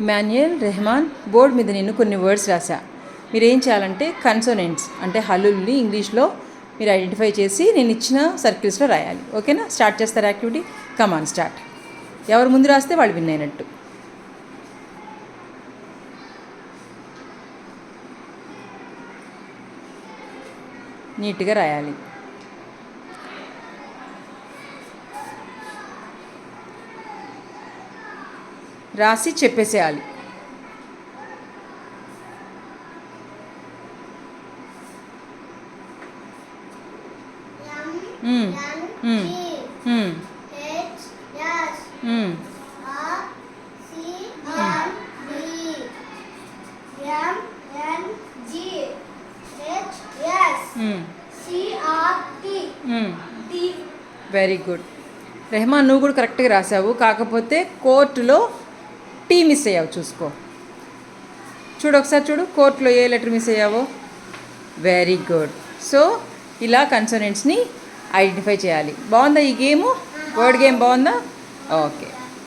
Emmanuel Rahman. Board మీద నేను కొన్ని వర్డ్స్ రాశా. మీరు ఏం చేయాలంటే కన్సోనెంట్స్ అంటే హల్లుల్ని ఇంగ్లీష్లో మీరు ఐడెంటిఫై చేసి నేను ఇచ్చిన సర్కిల్స్లో రాయాలి. ఓకేనా? స్టార్ట్ చేస్తారు యాక్టివిటీ. Come on start. ఎవరు ముందు రాస్తే వాళ్ళు విన్ అయినట్టు. నీట్గా రాయాలి. రాసి చెప్పేసేయాలి. వెరీ గుడ్ రెహమాన్, నువ్వు కూడా కరెక్ట్గా రాసావు. కాకపోతే కోర్టులో టీ మిస్ అయ్యావు. చూసుకో, చూడు ఒకసారి చూడు, కోర్టులో ఏ లెటర్ మిస్ అయ్యావో. Very good. సో ఇలా కన్సోనెంట్స్ని ఐడెంటిఫై చేయాలి. బాగుందా ఈ గేము? వర్డ్ గేమ్ బాగుందా? ఓకే.